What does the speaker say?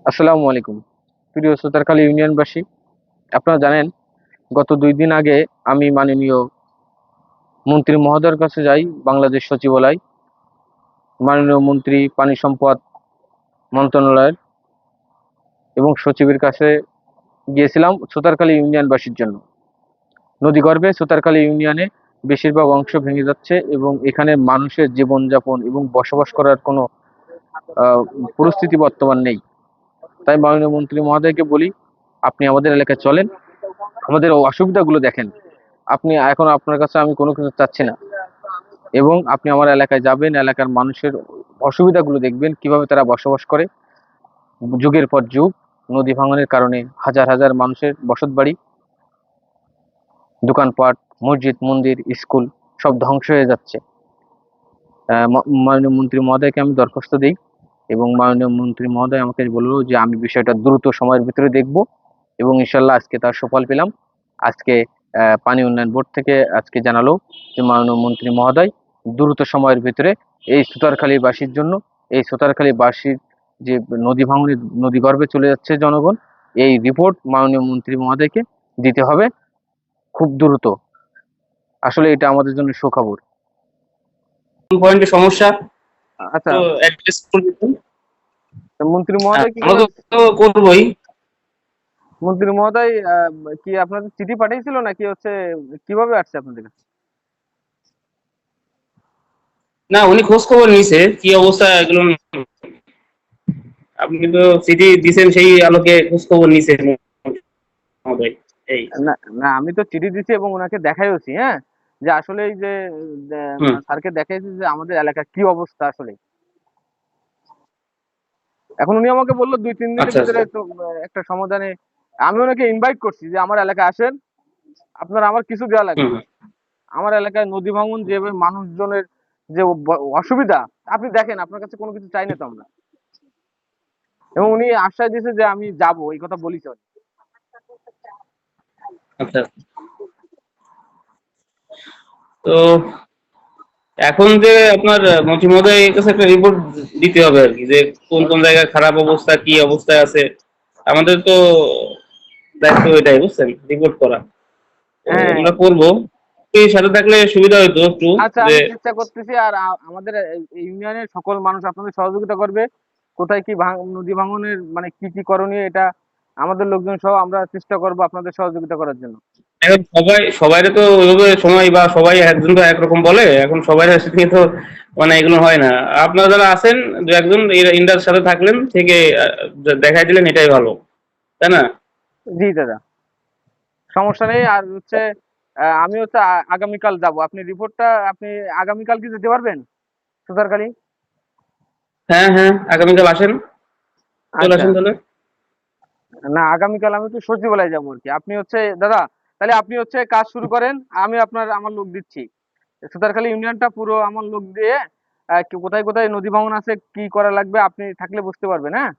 আসসালামু আলাইকুম প্রিয় সুতারখালী ইউনিয়নবাসী। আপনারা জানেন, গত 2 দিন আগে আমি মাননীয় মন্ত্রী মহোদয়ের কাছে যাই, বাংলাদেশ সচিবালয়, মাননীয় মন্ত্রী পানি সম্পদ মন্ত্রণালয়ের এবং সচিবের কাছে গিয়েছিলাম সুতারখালী ইউনিয়নবাসীর জন্য। নদীগর্ভে সুতারখালী ইউনিয়নে বেশিরভাগ অংশ ভেঙে যাচ্ছে এবং এখানে মানুষের জীবনযাপন এবং বসবাস করার কোনো আহ, পরিস্থিতি বর্তমান নেই। তাই মাননীয় মন্ত্রী মহোদয়কে বলি, আপনি আমাদের এলাকায় চলেন, আমাদের অসুবিধাগুলো দেখেন। আপনি এখন, আপনার কাছে আমি কোনো কিছু চাচ্ছি না, এবং আপনি আমার এলাকায় যাবেন, এলাকার মানুষের অসুবিধাগুলো দেখবেন, কিভাবে তারা বসবাস করে। যুগের পর যুগ নদী ভাঙনের কারণে হাজার হাজার মানুষের বসতবাড়ি, দোকানপাট, মসজিদ, মন্দির, স্কুল সব ধ্বংস হয়ে যাচ্ছে। মাননীয় মন্ত্রী মহোদয়কে আমি দরখাস্ত দিই এবং মাননীয় মন্ত্রী মহোদয় আমাকে বললো যে আমি বিষয়টা দ্রুত সময়ের ভিতরে দেখব, এবং ইনশাল্লাহ আজকে তার সুফল পেলাম। আজকে পানি উন্নয়ন বোর্ড থেকে আজকে জানালো যে মাননীয় মন্ত্রী মহোদয় দ্রুত সময়ের ভিতরে এই সুতারখালীবাসীর জন্য, এই সুতারখালীবাসীর যে নদী ভাঙনে, নদী গর্ভে চলে যাচ্ছে জনগণ, এই রিপোর্ট মাননীয় মন্ত্রী মহোদয়কে দিতে হবে খুব দ্রুত। আসলে এটা আমাদের জন্য সুখবর। কোন পয়েন্টে সমস্যা আচ্ছা, তো অ্যাড্রেস করে দিবেন। মন্ত্রী মহোদয় কি আমরা করে? তো করবই। মন্ত্রী মহোদয় কি আপনাদের চিঠি পাঠিয়েছিল নাকি হচ্ছে কিভাবে আসছে আপনাদের কাছে? না, উনি খোঁজ খবর নিছে কি অবস্থা এগুলো। আপনি তো চিঠি দিছেন, সেই আলোকে খোঁজ খবর নিছে মহোদয়। এই। না, না, আমি তো চিঠি দিছি এবং ওনাকে দেখাইছি, হ্যাঁ, যে আসলে এই যে হুম। স্যারকে দেখাইছি যে আমাদের এলাকার কি অবস্থা আসলে। এখন উনি আমাকে বললো 2-3 দিনের আচ্ছা, ভিতরে আচ্ছা। একটু একটা সমাধানে। আমি ওনাকে ইনভাইট করছি যে আমার এলাকায় আসেন, আপনার আমার কিছু দেওয়া লাগবে হুম, না। হুম। আমার এলাকায় নদী ভাঙন যেভাবে মানুষজনের যে অসুবিধা, আপনি দেখেন, আপনার কাছে কোনো কিছু চাই না তো আমরা। এবং উনি আশ্বাস দিয়েছে যে আমি যাব, এই কথা বলিস। আচ্ছা। তো এখন যে আপনার মন্ত্রী মহোদয়ের কাছে একটা রিপোর্ট দিতে হবে আর কি, যে কোন কোন জায়গায় খারাপ অবস্থা, কি অবস্থায় আছে। আমাদের তো দায়িত্ব এটাই, বুঝছেন, রিপোর্ট করা। তো হ্যাঁ, আমরা করবো। এই সাথে থাকলে সুবিধা হইতো একটু। আচ্ছা, যে আমি চেষ্টা করতেছি। আর আমাদের এই ইউনিয়নের সকল মানুষ আপনাদের সহযোগিতা করবে। কোথায় কি নদী ভাঙনের মানে কি কি করণীয়, এটা আমাদের লোকজন সহ আমরা চেষ্টা করব আপনাদের সহযোগিতা করার জন্য। এখন সবাইরে তো ওইভাবে সময়, বা সবাই একজন তো একরকম বলে, এখন সবাই সাথে তো মানে এগুলো হয় না। আপনারা যারা আছেন, দু একজন ইন্ডার সাথে থাকলেন থেকে দেখাই দিলেন, এটাই ভালো, তাই না? জি দাদা, সমস্যা নেই। আর হচ্ছে আমি হচ্ছে আগামীকাল যাব। আপনি রিপোর্টটা আপনি আগামীকাল কি দিতে পারবেন সুতারখালী? হ্যাঁ, হ্যাঁ, আগামীকাল আসেন, চলে আচ্ছা, আসেন তাহলে। না, আগামীকাল আমি তো সচিবালয় যাবো আর কি। আপনি হচ্ছে দাদা, তাহলে আপনি হচ্ছে কাজ শুরু করেন, আমি আমার লোক দিচ্ছি। সুতারখালী ইউনিয়নটা পুরো আমার লোক দিয়ে কোথায় কোথায় নদী ভাঙন আছে, কি করা লাগবে আপনি থাকলে বুঝতে পারবেন, হ্যাঁ।